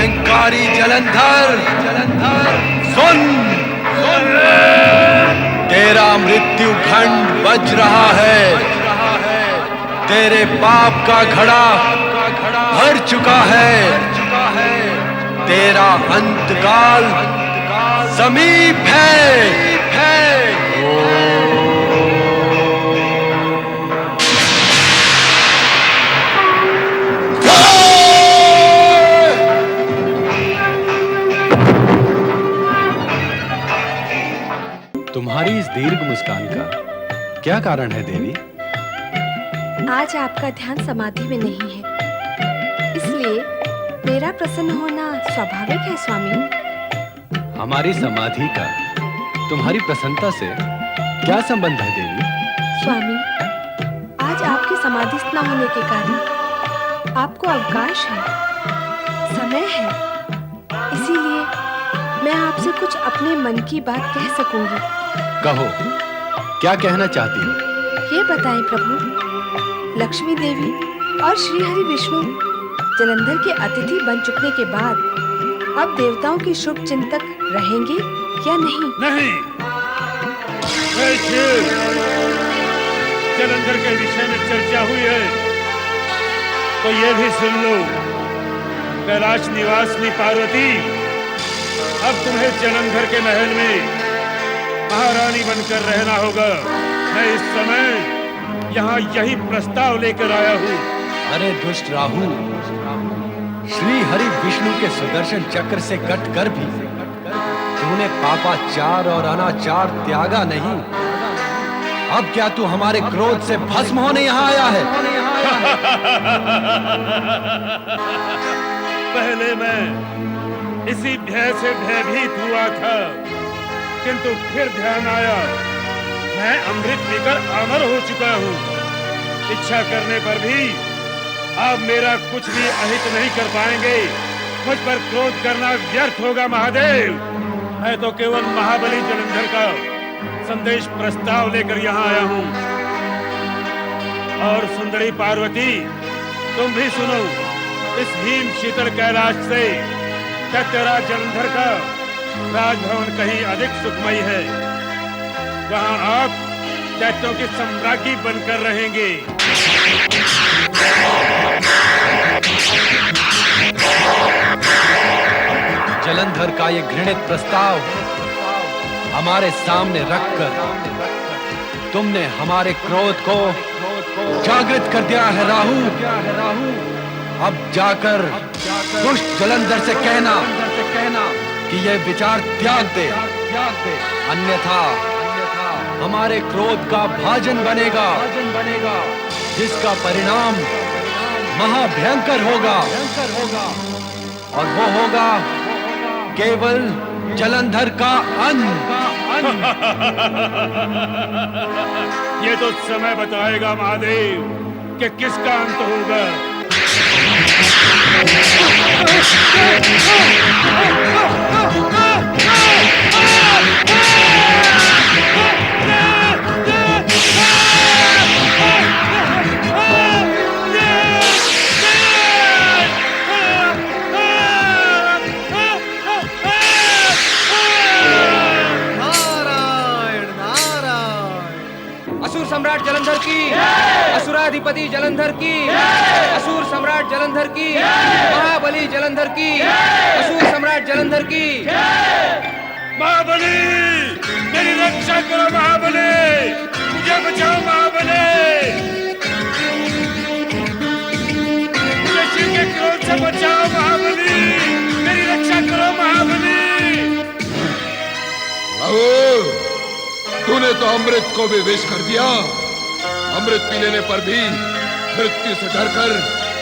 अहंकारी जलंधर, सुन, तेरा मृत्यु घंट बज रहा है। तेरे पाप का घड़ा भर चुका है। तेरा अंतकाल समीप है। तुम्हारी इस दीर्घ मुस्कान का क्या कारण है देवी? आज आपका ध्यान समाधि में नहीं है, इसलिए मेरा प्रसन्न होना स्वाभाविक है स्वामी। हमारी समाधि का तुम्हारी प्रसन्नता से क्या संबंध है देवी? स्वामी, आज आपकी समाधिस्थ न होने के कारण आपको अवकाश है, समय है, इसीलिए मैं आपसे कुछ अपने मन की बात कह सकूंगी। कहो, क्या कहना चाहती हो? ये बताएं प्रभु, लक्ष्मी देवी और श्री हरि विष्णु जलंधर के अतिथि बन चुकने के बाद अब देवताओं की शुभ चिंतक रहेंगे या नहीं? नहीं। जलंधर के विषय में चर्चा हुई है तो ये भी सुन लो, कैलाश निवासिनी पार्वती, अब तुम्हें जलंधर के महल में महारानी बनकर रहना होगा। मैं इस समय यहाँ यही प्रस्ताव लेकर आया हूँ। अरे दुष्ट राहु, श्री हरि विष्णु के सुदर्शन चक्र से कटकर भी तूने पापाचार और अनाचार त्यागा नहीं। अब क्या तू हमारे क्रोध से भस्म होने यहाँ आया है? पहले मैं इसी भय से भयभीत हुआ था, किंतु फिर ध्यान आया मैं अमृत पीकर अमर हो चुका हूँ। इच्छा करने पर भी आप मेरा कुछ भी अहित नहीं कर पाएंगे। मुझ पर क्रोध करना व्यर्थ होगा महादेव। मैं तो केवल महाबली जलंधर का संदेश प्रस्ताव लेकर यहाँ आया हूँ। और सुंदरी पार्वती, तुम भी सुनो, इस हिम शीतल कैलाश से दैत्यराज जलंधर का राजभवन कहीं अधिक सुखमयी है। वहाँ आप दैत्यों की सम्राज्ञी बनकर रहेंगे। जलंधर का ये घृणित प्रस्ताव हमारे सामने रखकर तुमने हमारे क्रोध को जागृत कर दिया है राहु। अब जाकर दुष्ट जलंधर से कहना कि यह विचार त्याग दे, अन्यथा हमारे क्रोध का भाजन बनेगा, जिसका परिणाम महाभयंकर होगा, और वो होगा केवल जलंधर का अंत। ये तो समय बताएगा महादेव कि किसका अंत होगा। असुर सम्राट जलंधर की, असुराधिपति जलंधर की, असुर सम्राट जलंधर की, महाबली जलंधर की, असुर सम्राट जलंधर की। महाबली, मेरी रक्षा करो महाबली, मुझे बचाओ महाबली, मुझे शिव के क्रोध से बचाओ महाबली, मेरी रक्षा करो महाबली। तूने तो अमृत को भी विष कर दिया। अमृत पी लेने पर भी मृत्यु से डरकर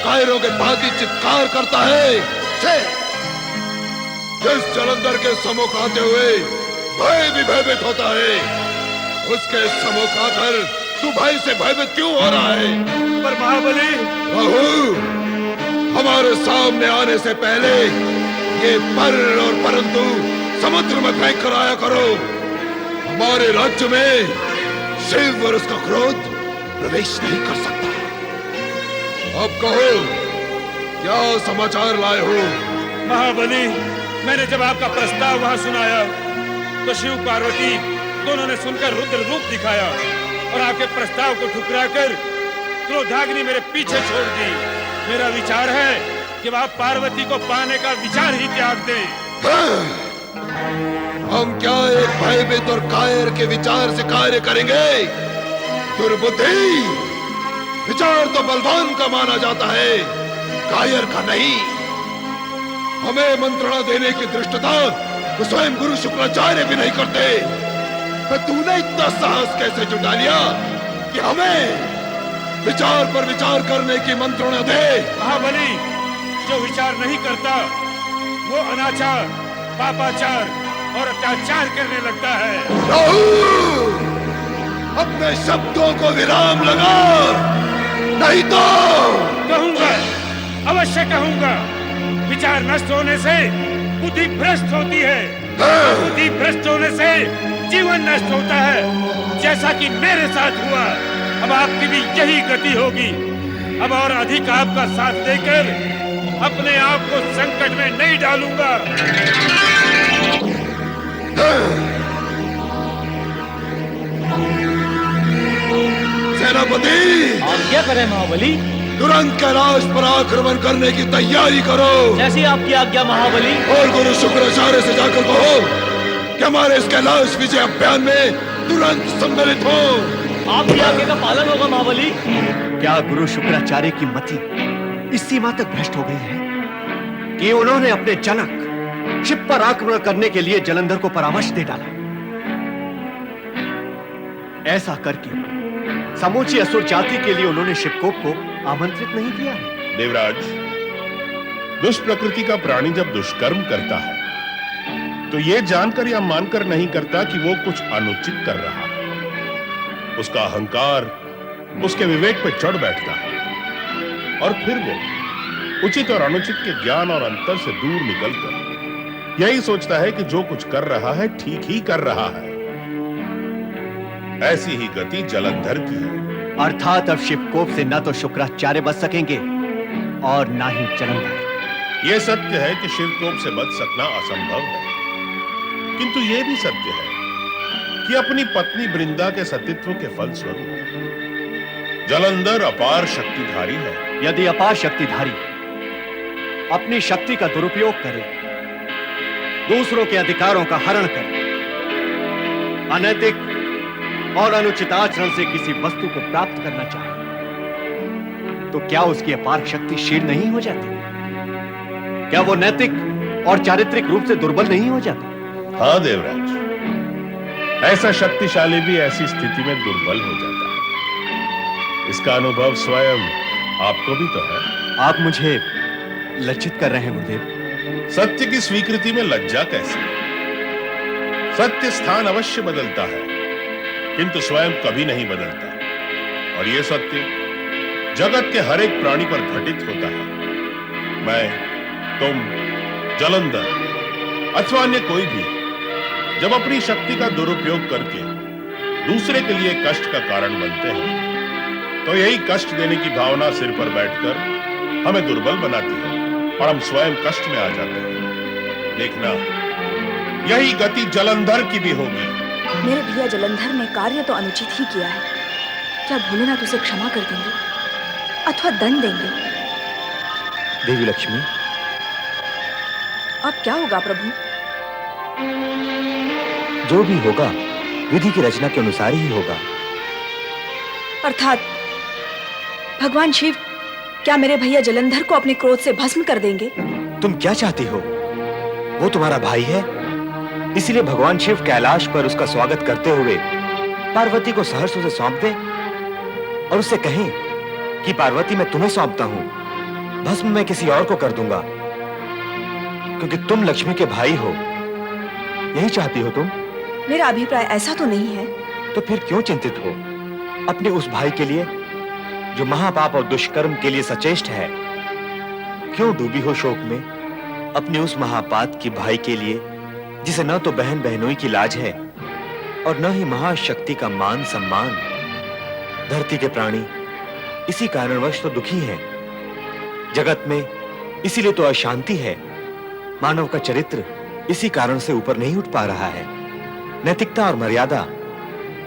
कायरों के भांति चित्कार करता है। जिस जलंधर के सम्मुख आते हुए भय भी भयभीत होता है, उसके सम्मुख आकर तू भय से भयभीत क्यों हो रहा है? पर महाबली, राहु, हमारे सामने आने से पहले ये पर और परंतु समुद्र में फेंक कर आया करो। हमारे राज्य में शिव और उसका क्रोध प्रवेश नहीं कर सकता। अब कहो, क्या समाचार लाए हो? महाबली, मैंने जब आपका प्रस्ताव वहां सुनाया तो शिव पार्वती दोनों ने सुनकर रुद्र रूप दिखाया और आपके प्रस्ताव को ठुकराकर क्रोधाग्नि मेरे पीछे छोड़ दी। मेरा विचार है कि आप पार्वती को पाने का विचार ही त्याग दें। हम क्या एक भयभीत और कायर के विचार से कार्य करेंगे? दुर्बुद्धि! विचार तो बलवान का माना जाता है, कायर का नहीं। हमें मंत्रणा देने की धृष्टता तो स्वयं गुरु शुक्राचार्य भी नहीं करते। पर तूने इतना साहस कैसे जुटा लिया कि हमें विचार पर विचार करने की मंत्रणा दे? महाबली, जो विचार नहीं करता वो अनाचार, पापाचार और अत्याचार करने लगता है। राहु! अपने शब्दों को विराम लगा, नहीं तो कहूंगा, अवश्य कहूंगा। विचार नष्ट होने से बुद्धि भ्रष्ट होती है, बुद्धि भ्रष्ट होने से जीवन नष्ट होता है, जैसा कि मेरे साथ हुआ। अब आपकी भी यही गति होगी। अब और अधिक आपका साथ देकर अपने आप को संकट में नहीं डालूंगा। सेनापति, आप क्या करें महाबली? तुरंत कैलाश पर आक्रमण करने की तैयारी करो। जैसी आपकी आज्ञा महाबली। और गुरु शुक्राचार्य से जाकर कहो कि हमारे इस कैलाश विजय अभियान में तुरंत सम्मिलित हो। आपकी आज्ञा का पालन होगा महाबली। क्या गुरु शुक्राचार्य की मति इस सीमा तक भ्रष्ट हो गई है कि उन्होंने अपने जनक शिव पर आक्रमण करने के लिए जलंधर को परामर्श दे डाला? ऐसा करके समूची असुर जाति के लिए उन्होंने शिवकोप को आमंत्रित नहीं किया है। देवराज, दुष्ट प्रकृति का प्राणी जब दुष्कर्म करता है तो यह जानकर या मानकर नहीं करता कि वो कुछ अनुचित कर रहा है। उसका अहंकार उसके विवेक पर चढ़ बैठता है और फिर वो उचित और अनुचित के ज्ञान और अंतर से दूर निकलकर यही सोचता है कि जो कुछ कर रहा है ठीक ही कर रहा है। ऐसी ही गति जलंधर की है। अर्थात अब शिवकोप से न तो शुक्राचार्य बच सकेंगे और न ही जलंधर। यह सत्य है कि शिवकोप से बच सकना असंभव है, किंतु यह भी सत्य है कि अपनी पत्नी वृंदा के सतीत्व के फलस्वरूप जलंधर अपार शक्तिधारी है। यदि अपार शक्तिधारी अपनी शक्ति का दुरुपयोग करे, दूसरों के अधिकारों का हरण करे, अनैतिक और अनुचित आचरण से किसी वस्तु को प्राप्त करना चाहे, तो क्या उसकी अपार शक्ति क्षीण नहीं हो जाती? क्या वो नैतिक और चारित्रिक रूप से दुर्बल नहीं हो जाता? हाँ देवराज, ऐसा शक्तिशाली भी ऐसी स्थिति में दुर्बल हो जाता है। इसका अनुभव स्वयं आपको भी तो है। आप मुझे लज्जित कर रहे हैं गुरुदेव। सत्य की स्वीकृति में लज्जा कैसी? सत्य स्थान अवश्य बदलता है, किंतु स्वयं कभी नहीं बदलता। और यह सत्य जगत के हर एक प्राणी पर घटित होता है। मैं, तुम, जलंधर अथवा अन्य कोई भी जब अपनी शक्ति का दुरुपयोग करके दूसरे के लिए कष्ट का कारण बनते हैं, तो यही कष्ट देने की भावना सिर पर बैठकर हमें दुर्बल बनाती है और हम स्वयं कष्ट में आ जाते हैं। देखना, यही गति जलंधर की भी होगी। मेरे भैया जलंधर ने कार्य तो अनुचित ही किया है। क्या भोलेनाथ उसे क्षमा कर देंगे अथवा दंड देंगे? देवी लक्ष्मी, अब क्या होगा प्रभु? जो भी होगा विधि की रचना के अनुसार ही होगा। अर्थात भगवान शिव क्या मेरे भैया जलंधर को अपने क्रोध से भस्म कर देंगे? तुम क्या चाहती हो? वो तुम्हारा भाई है, इसलिए भगवान शिव कैलाश पर उसका स्वागत करते हुए पार्वती को सहर्ष उसे सौंप दे और उससे कहें कि पार्वती मैं तुम्हें सौंपता हूं, भस्म मैं किसी और को कर दूंगा, क्योंकि तुम लक्ष्मी के भाई हो। यही चाहती हो तुम? मेरा अभिप्राय ऐसा तो नहीं है। तो फिर क्यों चिंतित हो अपने उस भाई के लिए जो महापाप और दुष्कर्म के लिए सचेष्ट है? क्यों डूबी हो शोक में अपने उस महापात की भाई के लिए जिसे न तो बहन बहनोई की लाज है और न ही महाशक्ति का मान सम्मान? धरती के प्राणी इसी कारणवश तो दुखी हैं। जगत में इसीलिए तो अशांति है मानव का चरित्र इसी कारण से ऊपर नहीं उठ पा रहा है। नैतिकता और मर्यादा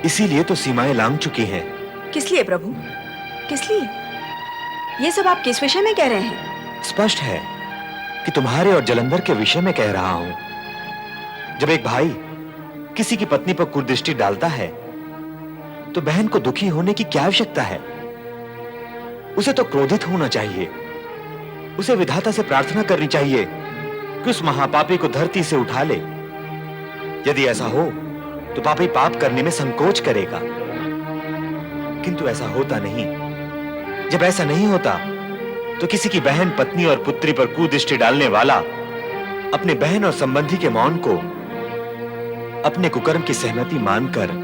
इसीलिए तो सीमाएं लांघ चुकी हैं। किस लिए प्रभु, किस लिए? ये सब आप किस विषय में कह रहे हैं? स्पष्ट है कि तुम्हारे और जलंधर के विषय में कह रहा हूं। जब एक भाई किसी की पत्नी पर कुदृष्टि डालता है तो बहन को दुखी होने की क्या आवश्यकता है? उसे तो क्रोधित होना चाहिए। उसे विधाता से प्रार्थना करनी चाहिए कि उस महापापी को धरती से उठा ले। यदि ऐसा हो तो पापी पाप करने में संकोच करेगा, किंतु ऐसा होता नहीं। जब ऐसा नहीं होता तो किसी की बहन, पत्नी और पुत्री पर कुदृष्टि डालने वाला अपने बहन और संबंधी के मौन को अपने कुकर्म की सहमति मानकर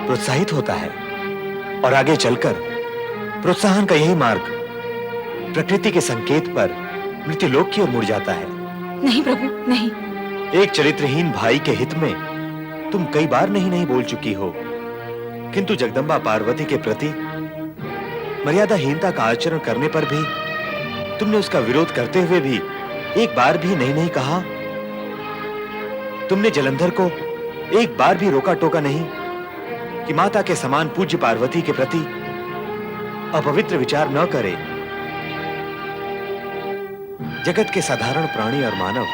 प्रोत्साहित होता है और आगे चलकर प्रोत्साहन का यही मार्ग प्रकृति के संकेत पर मृत्युलोक की ओर मुड़ जाता है। नहीं प्रभु, नहीं। एक चरित्रहीन भाई के हित में तुम कई बार नहीं बोल चुकी हो, किंतु जगदंबा पार्वती के प्रति मर्यादाहीनता का आचरण करने पर भी तुमने उसका विरोध करते हुए भी एक बार भी नहीं कहा। तुमने जलंधर को एक बार भी रोका टोका नहीं कि माता के समान पूज्य पार्वती के प्रति अपवित्र विचार न करे। जगत के साधारण प्राणी और मानव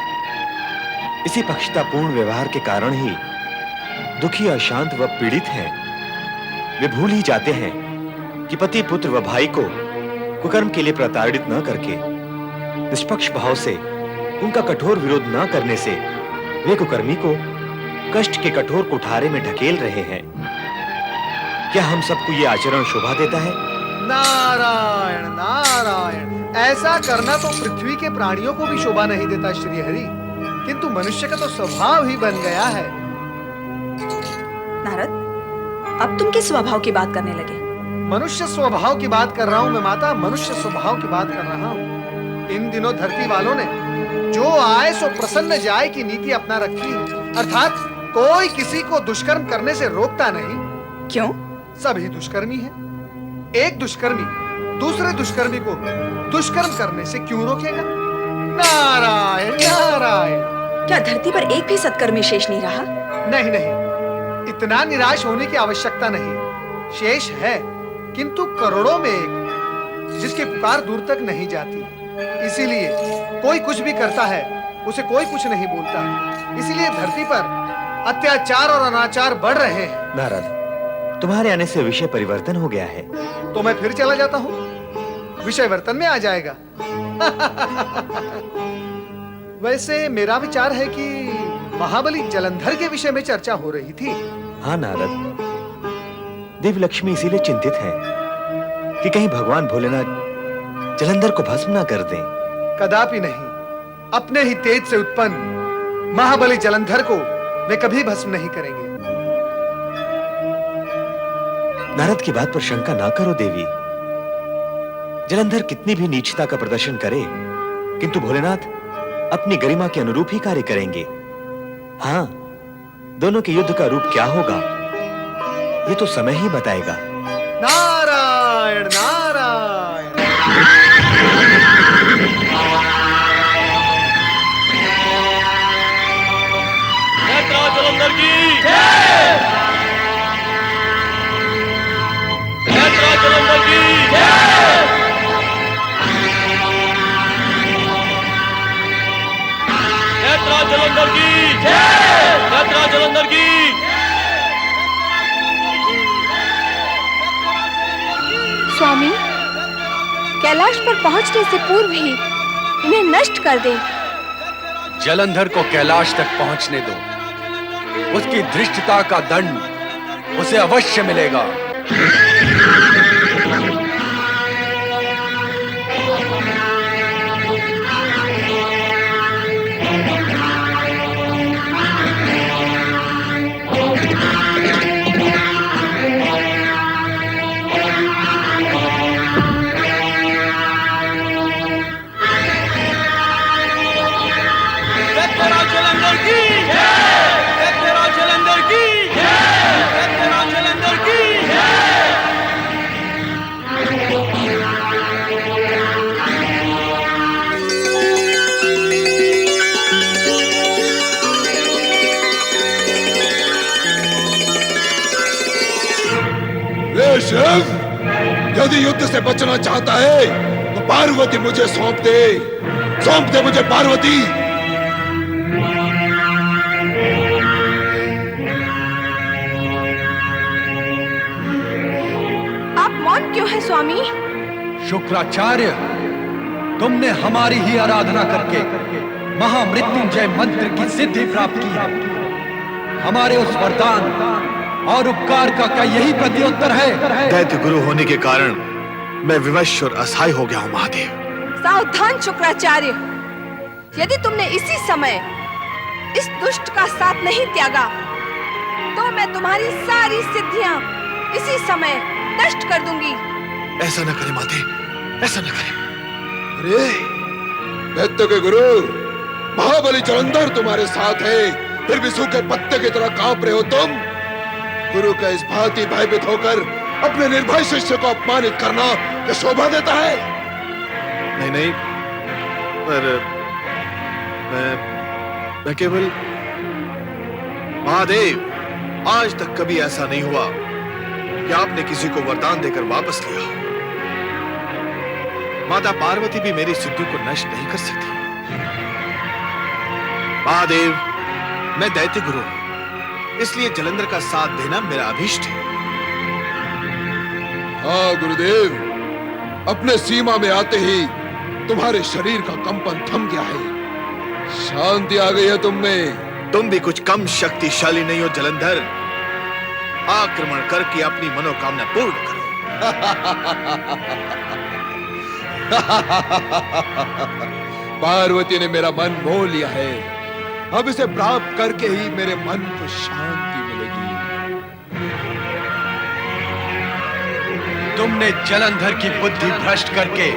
इसी पक्षतापूर्ण व्यवहार के कारण ही दुखी, अशांत व पीड़ित हैं। वे भूल ही जाते हैं कि पति, पुत्र व भाई को कुकर्म के लिए प्रताड़ित न करके निष्पक्ष भाव से उनका कठोर विरोध न करने से वे कुकर्मी को कष्ट के कठोर कुठारे में ढकेल रहे हैं। क्या हम सबको ये आचरण शोभा देता है? नारायण नारायण, ऐसा करना तो पृथ्वी के प्राणियों को भी शोभा नहीं देता श्रीहरि, किंतु मनुष्य का तो स्वभाव ही बन गया है। नारद, अब तुम किस स्वभाव की बात करने लगे? मनुष्य स्वभाव की बात कर रहा हूँ मैं माता, मनुष्य स्वभाव की बात कर रहा हूँ। इन दिनों धरती वालों ने जो आए सो प्रसन्न जाए की नीति अपना रखी, अर्थात कोई किसी को दुष्कर्म करने से रोकता नहीं। क्यों? सभी दुष्कर्मी हैं। एक दुष्कर्मी दूसरे दुष्कर्मी को दुष्कर्म करने से क्यों रोकेगा? नारायण नारायण। क्या धरती पर एक भी सत्कर्मी शेष नहीं रहा? नहीं नहीं, इतना निराश होने की आवश्यकता नहीं। शेष है, किंतु करोड़ों में एक, जिसकी पुकार दूर तक नहीं जाती। इसीलिए कोई कुछ भी करता है उसे कोई कुछ नहीं बोलता। इसीलिए धरती पर अत्याचार और अनाचार बढ़ रहे हैं। नारद, तुम्हारे आने से विषय परिवर्तन हो गया है। तो मैं फिर चला जाता हूँ, विषय वर्तन में आ जाएगा। वैसे मेरा विचार है कि महाबली जलंधर के विषय में चर्चा हो रही थी। हाँ नारद, देवी लक्ष्मी इसीलिए चिंतित है कि कहीं भगवान भोलेनाथ जलंधर को भस्म ना कर दें। कदापि नहीं। अपने ही तेज से उत्पन्न महाबली जलंधर को वे कभी भस्म नहीं करेंगे। नारद की बात पर शंका ना करो देवी। जलंधर कितनी भी नीचता का प्रदर्शन करे, किंतु भोलेनाथ अपनी गरिमा के अनुरूप ही कार्य करेंगे। हाँ, दोनों के युद्ध का रूप क्या होगा ये तो समय ही बताएगा। नारायण नारायण। जलंधर की जय! जलंधर की जय! जलंधर की जय! जलंधर की स्वामी, कैलाश पर पहुंचने से पूर्व ही इन्हें नष्ट कर दे। जलंधर को कैलाश तक पहुंचने दो। उसकी धृष्टता का दंड उसे अवश्य मिलेगा। जलंधर की जय! शिव, यदि युद्ध से बचना चाहता है तो पार्वती मुझे सौंप दे मुझे पार्वती। आप मौन क्यों है स्वामी? शुक्राचार्य, तुमने हमारी ही आराधना करके महामृत्युंजय मंत्र की सिद्धि प्राप्त की है। हमारे उस वरदान और उपकार का क्या यही प्रत्युत्तर है? दैत्य गुरु होने के कारण मैं विवश और असहाय हो गया हूँ महादेव। सावधान शुक्राचार्य, यदि तुमने इसी समय इस दुष्ट का साथ नहीं त्यागा तो मैं तुम्हारी सारी सिद्धियां इसी समय नष्ट कर दूंगी। ऐसा न करे माते, ऐसा न करे। अरे दैत्य के गुरु महाबली जलंधर तुम्हारे साथ है, फिर भी सूखे पत्ते की तरह कांप रहे हो तुम। गुरु का इस भांति भयभीत होकर अपने निर्भय शिष्य को अपमानित करना क्या शोभा देता है? नहीं नहीं, पर मैं केवल महादेव, आज तक कभी ऐसा नहीं हुआ कि आपने किसी को वरदान देकर वापस लिया हो। माता पार्वती भी मेरी सिद्धि को नष्ट नहीं कर सकती। महादेव, मैं दैत्य गुरु हूं, इसलिए जलंधर का साथ देना मेरा अभीष्ट है। हाँ गुरुदेव, अपने सीमा में आते ही तुम्हारे शरीर का कंपन थम गया है, शांति आ गई है तुम में। तुम भी कुछ कम शक्तिशाली नहीं हो जलंधर। आक्रमण करके अपनी मनोकामना पूर्ण करो। पार्वती ने मेरा मन मोह लिया है, अब इसे प्राप्त करके ही मेरे मन को शांति मिलेगी। तुमने जलंधर की बुद्धि भ्रष्ट करके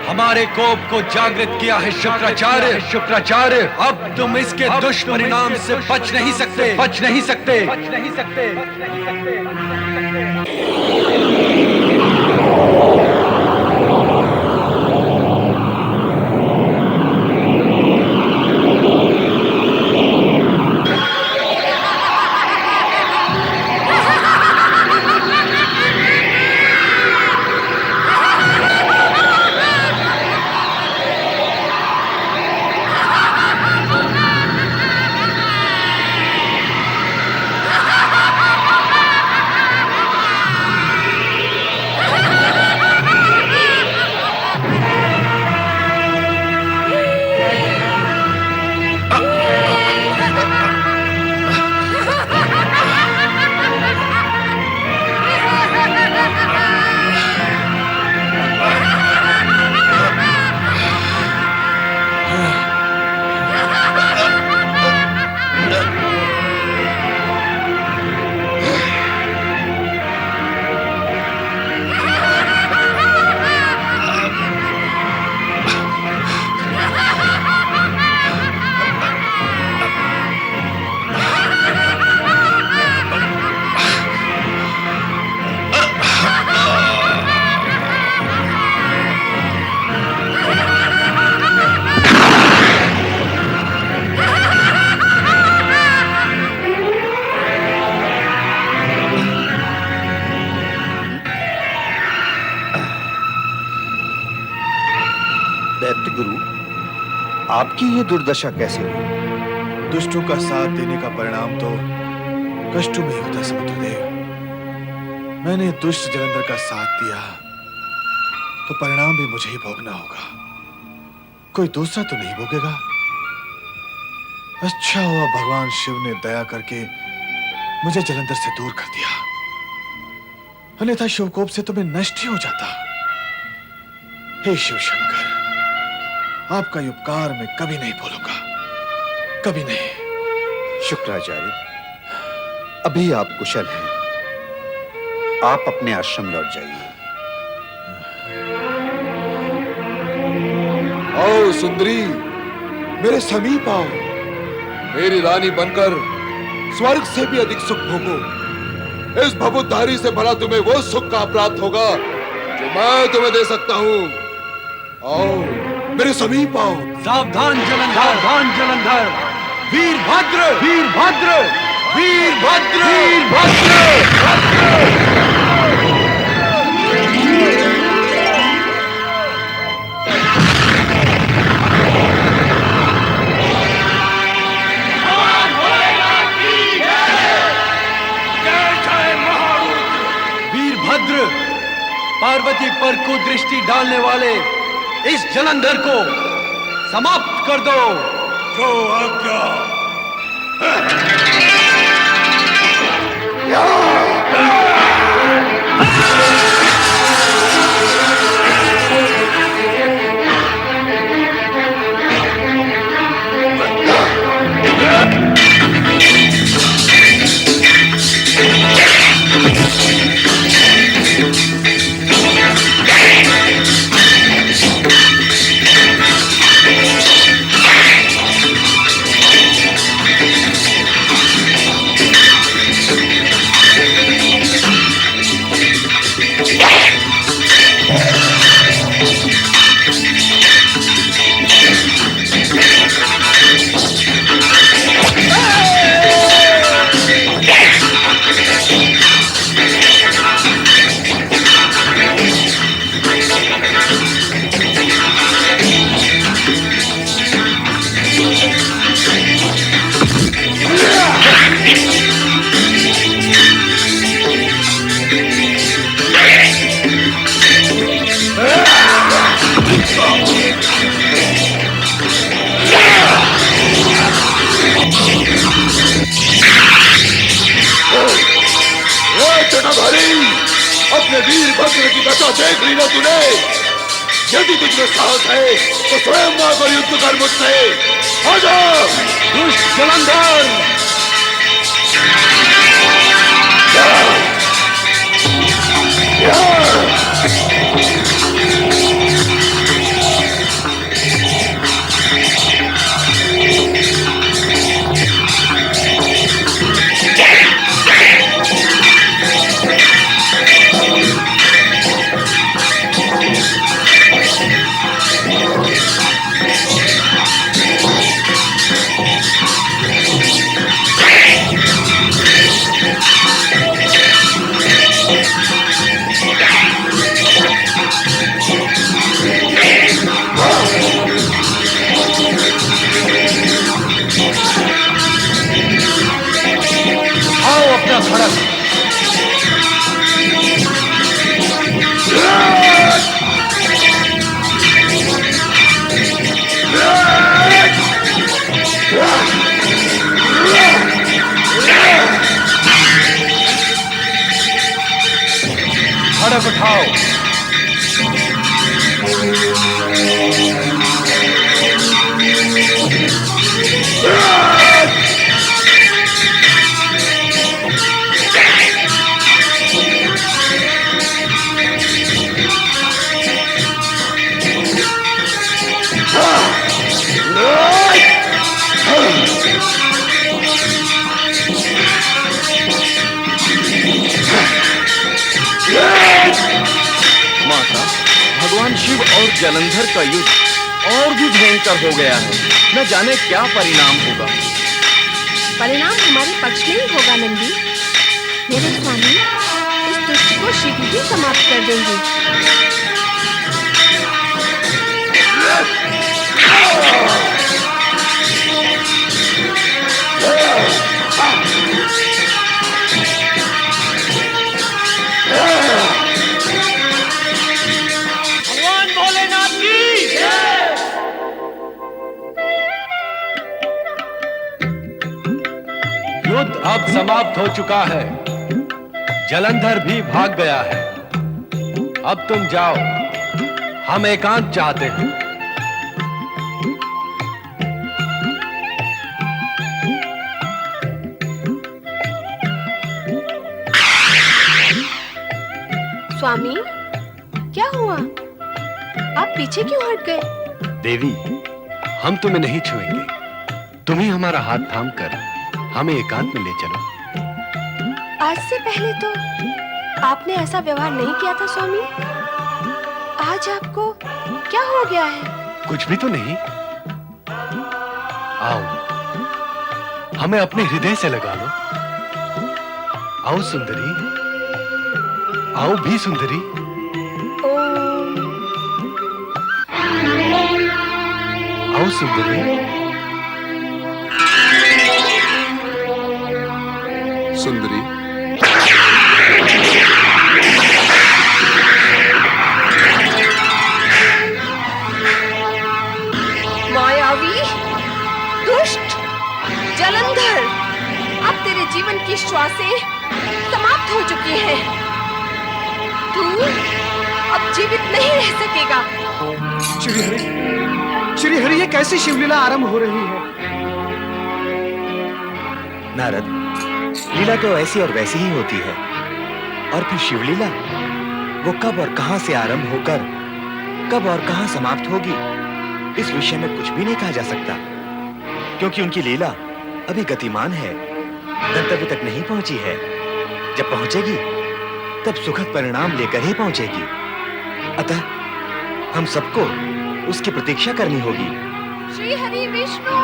हमारे कोप को जागृत किया है शुक्राचार्य। अब तुम इसके दुष्परिणाम से बच नहीं सकते। दैत्य गुरु, आपकी ये दुर्दशा कैसे हुई? दुष्टों का साथ देने का परिणाम तो कष्टों में होता है समुद्रदेव। मैंने दुष्ट जलंधर का साथ दिया तो परिणाम भी मुझे ही भोगना होगा, कोई दूसरा तो नहीं भोगेगा। अच्छा हुआ भगवान शिव ने दया करके मुझे जलंधर से दूर कर दिया, अन्यथा शिवकोप से तो मैं नष्ट ही हो जाता। हे शिव शंकर, आपका ये उपकार मैं कभी नहीं भूलूंगा, कभी नहीं। शुक्राचार्य, अभी आप कुशल हैं, आप अपने आश्रम लौट जाइए। आओ सुंदरी, मेरे समीप आओ, मेरी रानी बनकर स्वर्ग से भी अधिक सुख भोगो। इस भवुद्धारी से भला तुम्हें वो सुख का प्राप्त होगा जो मैं तुम्हें दे सकता हूँ। आओ मेरे समीप आओ। सावधान जलंधर, वीरभद्र, वीरभद्र, वीरभद्र, वीरभद्र। पर कुदृष्टि डालने वाले इस जलंधर को समाप्त कर दो। जो आज्ञा। अपने वीरभद्र की दशा देख ली ना तूने? यदि तुझमें साहस है तो स्वयं आकर युद्ध कर मुझसे। आजा दुष्ट जलंधर! खड़ग उठाओ। भगवान शिव और जलंधर का युद्ध और भी भयंकर हो गया है। न जाने क्या परिणाम होगा। परिणाम हमारे पक्ष में ही होगा नंदी। मेरे स्वामी इस दुष्ट को शीघ्र ही समाप्त कर देंगे। युद्ध अब समाप्त हो चुका है। जलंधर भी भाग गया है। अब तुम जाओ, हम एकांत चाहते हैं। स्वामी, क्या हुआ? आप पीछे क्यों हट गए? देवी, हम तुम्हें नहीं छुएंगे। तुम ही हमारा हाथ थाम कर हमें एकांत में ले चलो। आज से पहले तो आपने ऐसा व्यवहार नहीं किया था स्वामी। आज आपको क्या हो गया है? कुछ भी तो नहीं। आओ, हमें अपने हृदय से लगा लो। आओ सुंदरी, आओ भी सुंदरी। आओ सुंदरी। सुंदरी, जलंधर, अब तेरे जीवन की श्वासें समाप्त हो चुकी हैं। तू अब जीवित नहीं रह सकेगा। श्रीहरि, ये कैसी शिवलीला आरंभ हो रही है? नारद, लीला तो ऐसी और वैसी ही होती है, और फिर शिवलीला वो कब और कहां से आरंभ होकर कब और कहां समाप्त होगी, इस विषय में कुछ भी नहीं कहा जा सकता, क्योंकि उनकी लीला अभी गतिमान है, गंतव्य तक नहीं पहुंची है। जब पहुंचेगी तब सुखद परिणाम लेकर ही पहुंचेगी। अतः हम सबको उसकी प्रतीक्षा करनी होगी। श्री हरि विष्णु,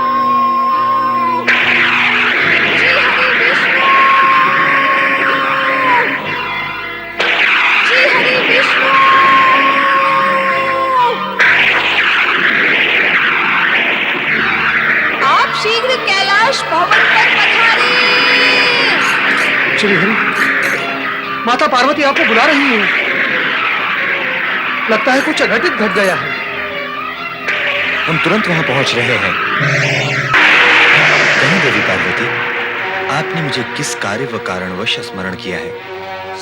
श्री हरि विष्णु, श्री हरि विष्णु। आप शीघ्र कैलाश भवन पर पधारें। श्रीहरि, माता पार्वती आपको बुला रही है। लगता है कुछ अघटित घट गया है। हम तुरंत वहां पहुंच रहे हैं। कहीं देवी पार्वती, आपने मुझे किस कार्य व कारणवश स्मरण किया है?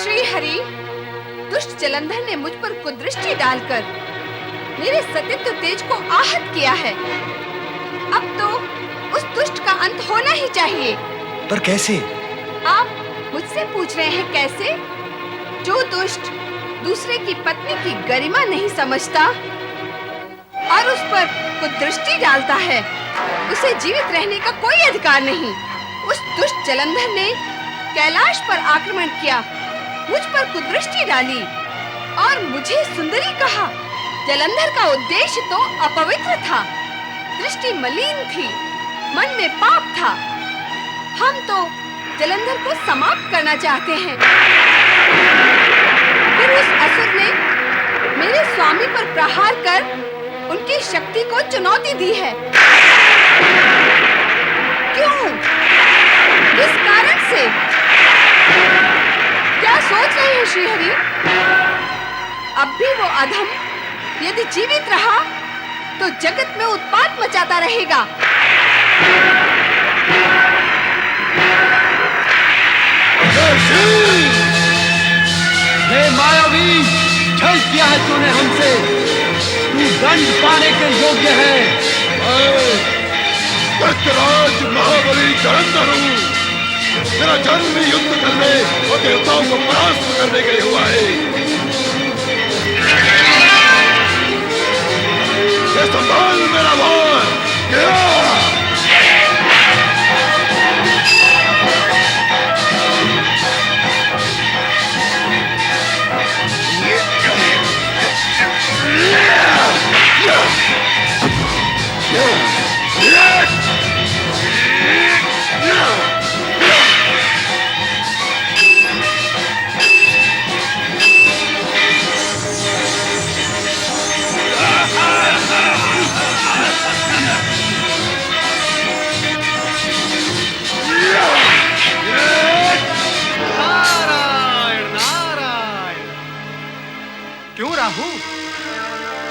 श्री हरि, दुष्ट जलंधर ने मुझ पर कुदृष्टि डालकर मेरे सतीत्व तेज को आहत किया है। अब तो उस दुष्ट का अंत होना ही चाहिए। पर कैसे? आप मुझसे पूछ रहे हैं कैसे? जो दुष्ट दूसरे की पत्नी की गरिमा नहीं समझता और उस पर कुदृष्टि डालता है, उसे जीवित रहने का कोई अधिकार नहीं। उस दुष्ट जलंधर ने कैलाश पर आक्रमण किया, मुझ पर कुदृष्टि डाली और मुझे सुंदरी कहा। जलंधर का उद्देश्य तो अपवित्र था, दृष्टि मलिन थी, मन में पाप था। हम तो जलंधर को समाप्त करना चाहते हैं। फिर उस असुर ने मेरे स्वामी पर प्रहार कर उनकी शक्ति को चुनौती दी है। क्यों? किस कारण से? क्या सोच रहे हैं श्रीहरि? अब भी वो अधम यदि जीवित रहा तो जगत में उत्पात मचाता रहेगा। हे मायावी, छल किया है तूने हमसे। तू दंड पाने के योग्य है। सत्यराज महाबली जलंधर हूँ। मेरा जन्म ही युद्ध करने और देवताओं को परास्त करने के लिए हुआ है। ये संभाल मेरा भार।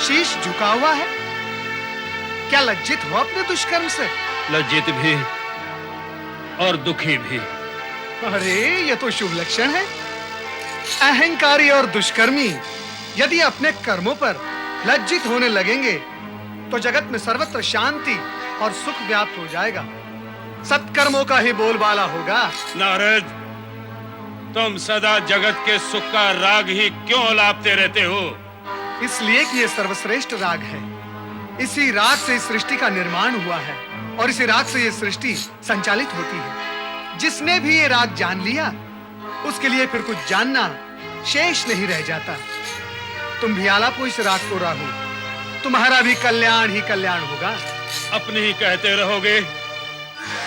शीश झुका हुआ है। क्या लज्जित हो अपने दुष्कर्म से? लज्जित भी और दुखी भी। अरे ये तो शुभ लक्षण है। अहंकारी और दुष्कर्मी यदि अपने कर्मों पर लज्जित होने लगेंगे तो जगत में सर्वत्र शांति और सुख व्याप्त हो जाएगा। सत्कर्मों का ही बोलबाला होगा। नारद, तुम सदा जगत के सुख का राग ही क्यों लापते रहते हो? इसलिए कि ये सर्वश्रेष्ठ राग है। इसी राग से इस सृष्टि का निर्माण हुआ है और इसी राग से ये सृष्टि संचालित होती है। जिसने भी ये राग जान लिया उसके लिए फिर कुछ जानना शेष नहीं रह जाता। तुम भी आलापो इस राग को राहु, तुम्हारा भी कल्याण ही कल्याण होगा। अपने ही कहते रहोगे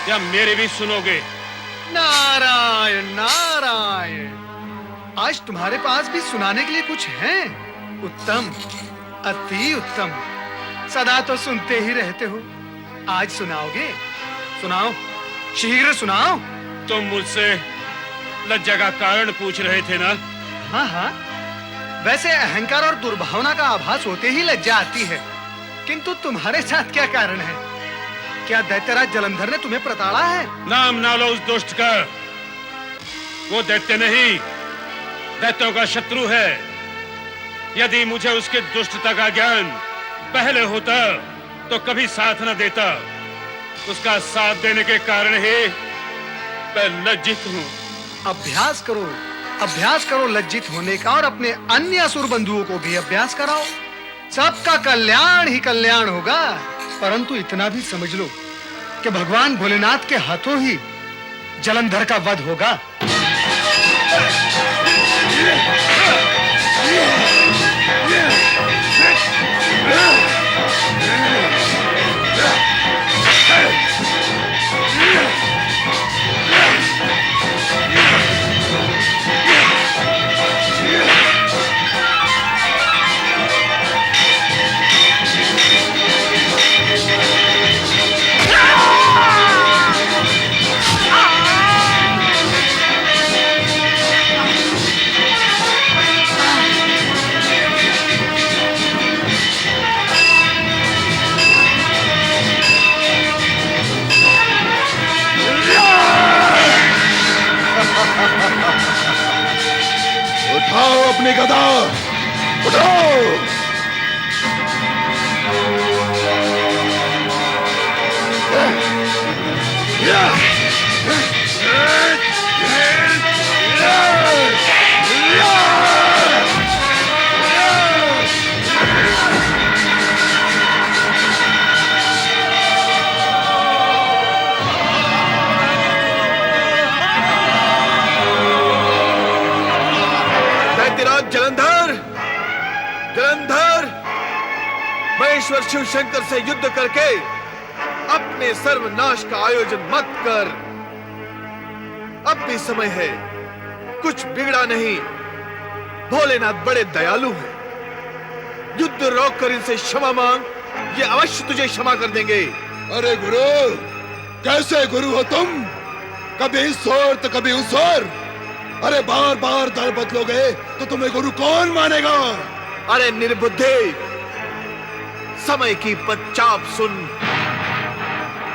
या मेरे भी सुनोगे? नारायण नारायण, आज तुम्हारे पास भी सुनाने के लिए कुछ है। उत्तम, अति उत्तम। सदा तो सुनते ही रहते हो, आज सुनाओगे? सुनाओ, शीघ्र सुनाओ। तुम मुझसे लज्जा का कारण पूछ रहे थे ना? हाँ हाँ, वैसे अहंकार और दुर्भावना का आभास होते ही लज्जा आती है, किंतु तुम्हारे साथ क्या कारण है? क्या दैत्यराज जलंधर ने तुम्हें प्रताड़ा है? नाम ना लो उस दुष्ट का। वो दैत्य नहीं, दैत्यों का शत्रु है। यदि मुझे उसके दुष्टता का ज्ञान पहले होता तो कभी साथ न देता। उसका साथ देने के कारण ही मैं लज्जित हूँ। अभ्यास करो लज्जित होने का, और अपने अन्य असुर बंधुओं को भी अभ्यास कराओ। सबका कल्याण ही कल्याण होगा। परंतु इतना भी समझ लो कि भगवान भोलेनाथ के हाथों ही जलंधर का वध होगा। उठाओ अपनी गदा, उठाओ। जलंधर, महेश्वर शिव शंकर से युद्ध करके अपने सर्वनाश का आयोजन मत कर। अब भी समय है, कुछ बिगड़ा नहीं। भोलेनाथ बड़े दयालु हैं। युद्ध रोककर इनसे क्षमा मांग, ये अवश्य तुझे क्षमा कर देंगे। अरे गुरु, कैसे गुरु हो तुम? कभी इस ओर तो कभी उस ओर। अरे बार बार दल बदलोगे तो तुम्हें गुरु कौन मानेगा? अरे निर्बुद्धे, समय की पदचाप सुन,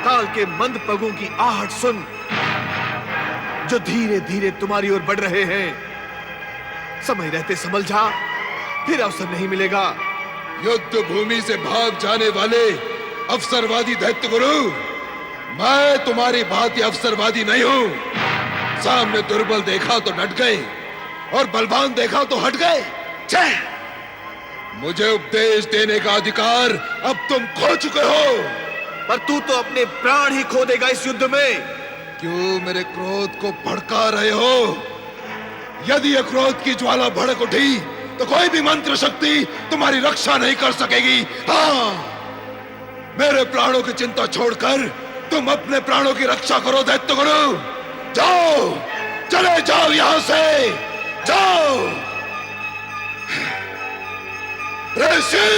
काल के मंद पगों की आहट सुन, जो धीरे धीरे तुम्हारी ओर बढ़ रहे हैं। समय रहते संभल जा, फिर अवसर नहीं मिलेगा। युद्ध भूमि से भाग जाने वाले अवसरवादी दैत्य गुरु, मैं तुम्हारी भांति अवसरवादी नहीं हूं। सामने दुर्बल देखा तो डट गए और बलवान देखा तो हट गए। मुझे उपदेश देने का अधिकार अब तुम खो चुके हो। पर तू तो अपने प्राण ही खो देगा इस युद्ध में। क्यों मेरे क्रोध को भड़का रहे हो? यदि यह क्रोध की ज्वाला भड़क उठी तो कोई भी मंत्र शक्ति तुम्हारी रक्षा नहीं कर सकेगी। हाँ, मेरे प्राणों की चिंता छोड़कर तुम अपने प्राणों की रक्षा करो दैत्य गुरु। जाओ, चले जाओ यहां से, जाओ। ऋषि,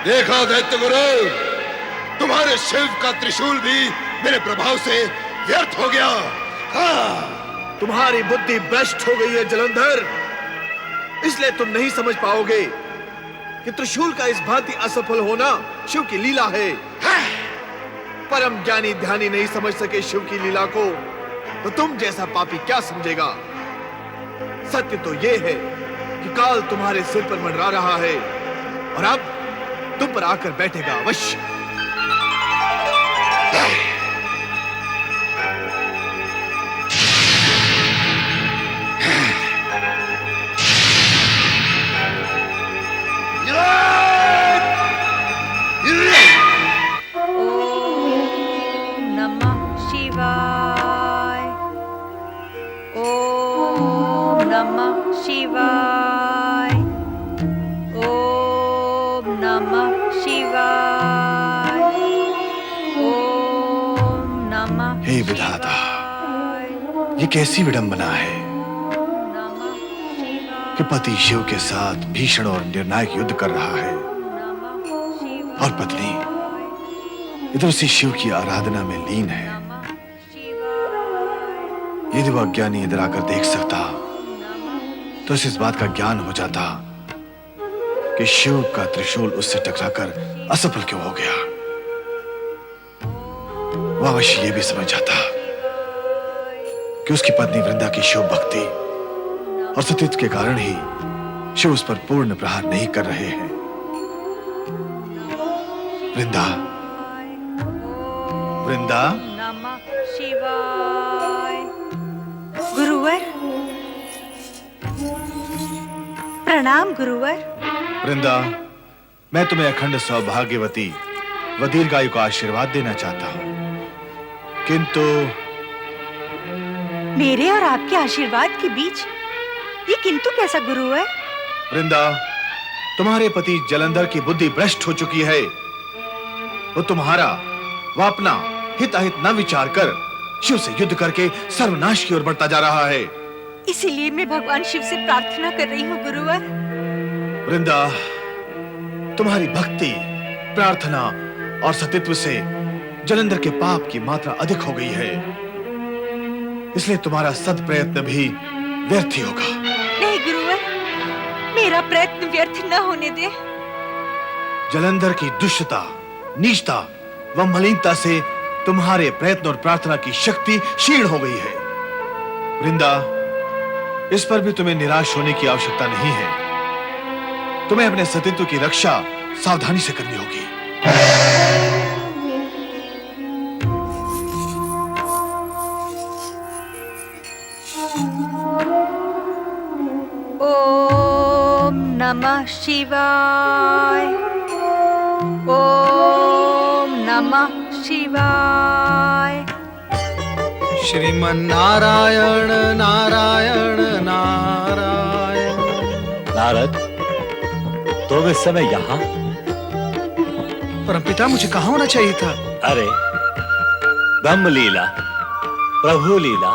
देखा दैत्य गुरु, तुम्हारे शिव का त्रिशूल भी मेरे प्रभाव से व्यर्थ हो गया। हाँ, तुम्हारी बुद्धि भ्रष्ट हो गई है जलंधर, इसलिए तुम नहीं समझ पाओगे कि त्रिशूल का इस भांति असफल होना शिव की लीला है। परम ज्ञानी ध्यानी नहीं समझ सके शिव की लीला को, तो तुम जैसा पापी क्या समझेगा? सत्य तो यह है कि काल तुम्हारे सिर पर मंडरा रहा है और अब तुम पर आकर बैठेगा अवश्य। शिवाय, ओम नमः शिवाय, ओम नमः। हे विधाता, ये कैसी विडंबना है कि पति शिव के साथ भीषण और निर्णायक युद्ध कर रहा है और पत्नी इधर उसी शिव की आराधना में लीन है। यदि वह अज्ञानी इधर आकर देख सकता तो उसे इस बात का ज्ञान हो जाता कि शिव का त्रिशूल उससे टकराकर असफल क्यों हो गया। वह अवश्य यह भी समझ जाता कि उसकी पत्नी वृंदा की शिव भक्ति और सतीत्व के कारण ही शिव उस पर पूर्ण प्रहार नहीं कर रहे हैं। वृंदा, वृंदा, नमः शिवाय। गुरुवर, प्रणाम गुरुवर। वृंदा, मैं तुम्हें अखंड सौभाग्यवती व दीर्घायु का आशीर्वाद देना चाहता हूं, किंतु मेरे और आपके आशीर्वाद के बीच ये किंतु कैसा गुरुवर? वृंदा, तुम्हारे पति जलंधर की बुद्धि भ्रष्ट हो चुकी है। वो तुम्हारा व अपना हित अहित न विचार कर शिव से युद्ध करके सर्वनाश की ओर बढ़ता जा रहा है। इसीलिए मैं भगवान शिव से प्रार्थना कर रही हूँ गुरुवर। वृंदा, तुम्हारी भक्ति, प्रार्थना और सतीत्व से जलंधर के पाप की मात्रा अधिक हो गई है, इसलिए तुम्हारा सद प्रयत्न भी व्यर्थ ही होगा। नहीं गुरुवर, मेरा प्रयत्न व्यर्थ न होने दे। जलंधर की दुष्टता, नीचता व मलिनता से तुम्हारे प्रयत्न और प्रार्थना की शक्ति क्षीण हो गई है। वृंदा, इस पर भी तुम्हें निराश होने की आवश्यकता नहीं है। तुम्हें अपने सतीत्व की रक्षा सावधानी से करनी होगी। ओम नमः शिवाय। ओम नमः शिवाय। श्रीमन्नारायण नारायण नारायण। नारद, तुम इस समय यहाँ? परमपिता, मुझे कहाँ होना चाहिए था? अरे, ब्रह्म लीला, प्रभु लीला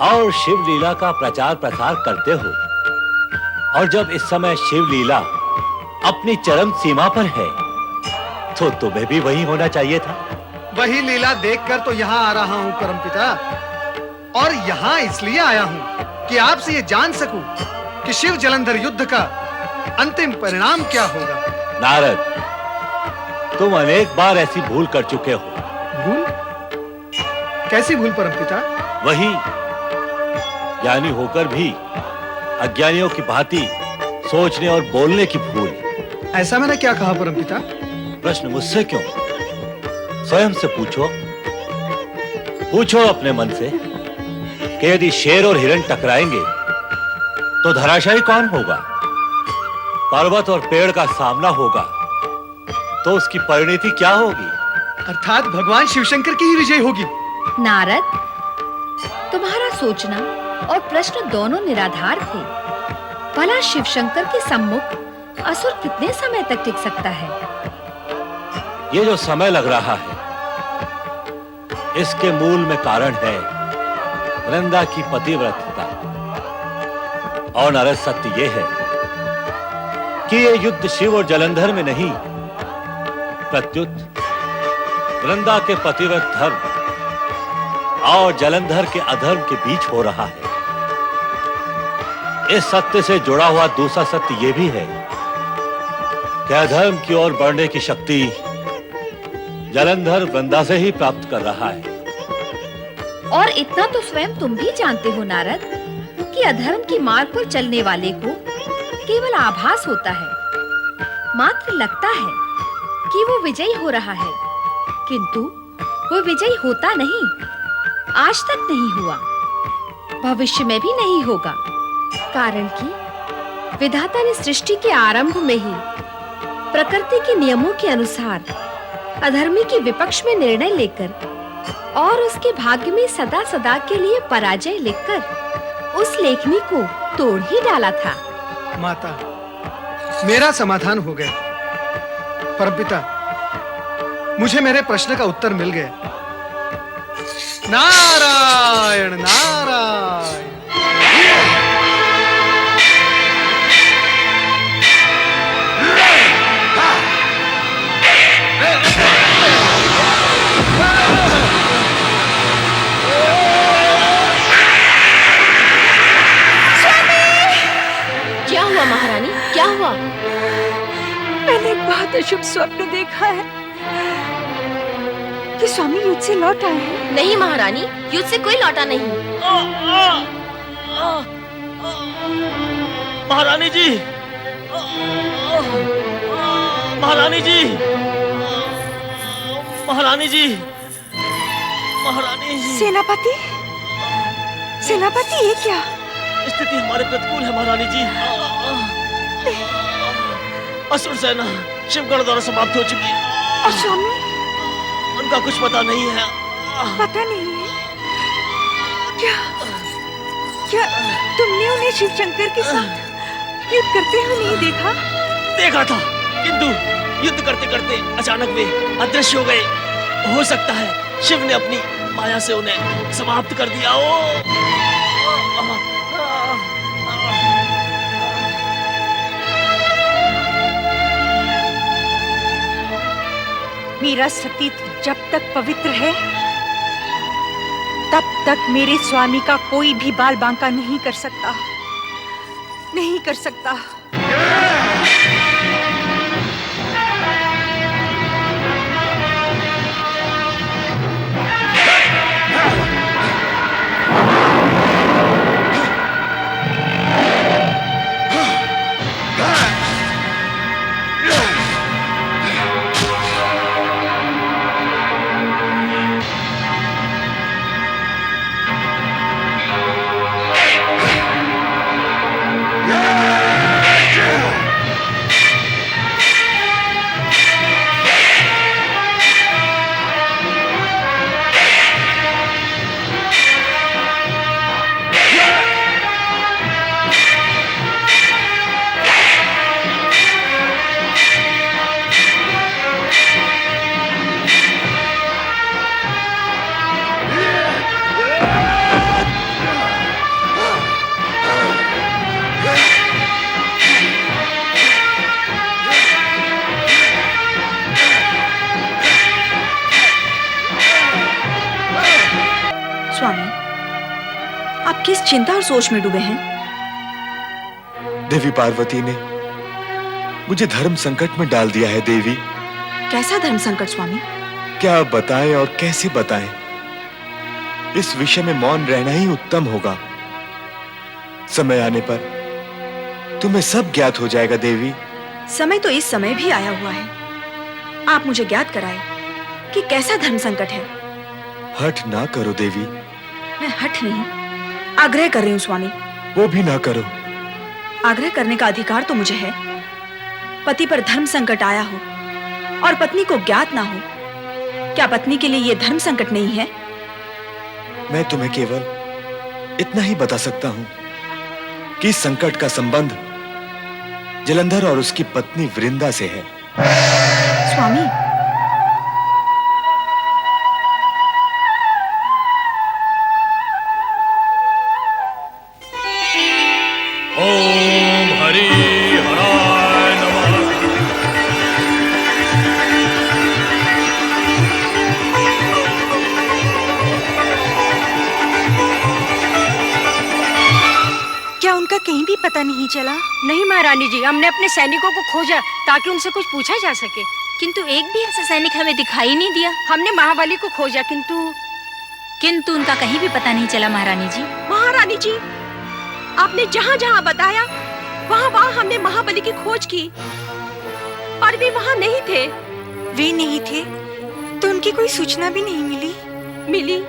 और शिव लीला का प्रचार प्रसार करते हो, और जब इस समय शिव लीला अपनी चरम सीमा पर है तो तुम्हें भी वहीं होना चाहिए था। वही लीला देखकर तो यहाँ आ रहा हूँ परमपिता, और यहाँ इसलिए आया हूँ कि आपसे ये जान सकूं कि शिव जलंधर युद्ध का अंतिम परिणाम क्या होगा। नारद, तुम अनेक बार ऐसी भूल कर चुके हो। भूल? कैसी भूल परमपिता? वही, ज्ञानी होकर भी अज्ञानियों की भांति सोचने और बोलने की भूल। ऐसा मैंने क्या कहा परमपिता? प्रश्न मुझसे क्यों? स्वयं से पूछो। पूछो अपने मन से कि यदि शेर और हिरण टकराएंगे तो धराशायी कौन होगा? पर्वत और पेड़ का सामना होगा तो उसकी परिणति क्या होगी? अर्थात भगवान शिवशंकर की ही विजय होगी। नारद, तुम्हारा सोचना और प्रश्न दोनों निराधार थे। भला शिवशंकर के सम्मुख असुर कितने समय तक टिक सकता है? ये जो समय लग रहा है, इसके मूल में कारण है वृंदा की पतिव्रतता। और नारद, सत्य ये है कि ये युद्ध शिव और जलंधर में नहीं, प्रत्युत वृंदा के पतिव्रत धर्म और जलंधर के अधर्म के बीच हो रहा है। इस सत्य से जुड़ा हुआ दूसरा सत्य यह भी है कि अधर्म की ओर बढ़ने की शक्ति जलंधर वृंदा से ही प्राप्त कर रहा है। और इतना तो स्वयं तुम भी जानते हो नारद कि अधर्म की मार्ग पर चलने वाले को केवल आभास होता है, मात्र लगता है कि वो विजयी हो रहा है, किंतु वो विजयी होता नहीं, आज तक नहीं हुआ, भविष्य में भी नहीं होगा। कारण कि विधाता ने सृष्टि के आरंभ में ही प्रकृति के नियमों के अनुसार अधर्मी के विपक्ष में निर्णय लेकर और उसके भाग्य में सदा सदा के लिए पराजय लिखकर उस लेखनी को तोड़ ही डाला था। माता, मेरा समाधान हो गया। परमपिता, मुझे मेरे प्रश्न का उत्तर मिल गया। नारायण नारायण। शुभ स्वप्न देखा है कि स्वामी युद्ध से लौट आए हैं? नहीं महारानी, युद्ध से कोई लौटा नहीं। महारानी जी, महारानी जी, महारानी जी, महारानी जी। सेनापति, सेनापति, ये क्या? स्थिति हमारे प्रतिकूल है महारानी जी। असुर सेना शिवगढ़ द्वारा समाप्त हो चुकी है। और स्वामी? उनका कुछ पता नहीं है। पता नहीं है? क्या क्या तुमने उन्हें शिव शंकर के साथ युद्ध करते हुए नहीं देखा? देखा था, किंतु युद्ध करते करते अचानक वे अदृश्य हो गए। हो सकता है शिव ने अपनी माया से उन्हें समाप्त कर दिया हो। मेरा सतीत जब तक पवित्र है तब तक मेरे स्वामी का कोई भी बाल बांका नहीं कर सकता, नहीं कर सकता। किस चिंता और सोच में डूबे हैं? देवी पार्वती ने मुझे धर्म संकट में डाल दिया है देवी। कैसा धर्म संकट स्वामी? क्या बताएं और कैसे बताएं? इस विषय में मौन रहना ही उत्तम होगा। समय आने पर तुम्हें सब ज्ञात हो जाएगा देवी। समय तो इस समय भी आया हुआ है। आप मुझे ज्ञात कराएं कि कैसा धर्म संकट है। हठ ना करो देवी। मैं हठ नहीं, आग्रह कर रही हूँ स्वामी। वो भी ना करो। आग्रह करने का अधिकार तो मुझे है। पति पर धर्म संकट आया हो और पत्नी को ज्ञात ना हो, क्या पत्नी के लिए यह धर्म संकट नहीं है? मैं तुम्हें केवल इतना ही बता सकता हूं कि इस संकट का संबंध जलंधर और उसकी पत्नी वृंदा से है। स्वामी, ओम हरि हराय नमः। क्या उनका कहीं भी पता नहीं चला? नहीं महारानी जी, हमने अपने सैनिकों को खोजा ताकि उनसे कुछ पूछा जा सके, किंतु एक भी ऐसा सैनिक हमें दिखाई नहीं दिया। हमने महाबली को खोजा किंतु उनका कहीं भी पता नहीं चला महारानी जी। महारानी जी, आपने जहाँ जहाँ बताया वहाँ वहाँ हमने महाबली की खोज की और वे वहाँ नहीं थे। वे नहीं थे तो उनकी कोई सूचना भी नहीं मिली,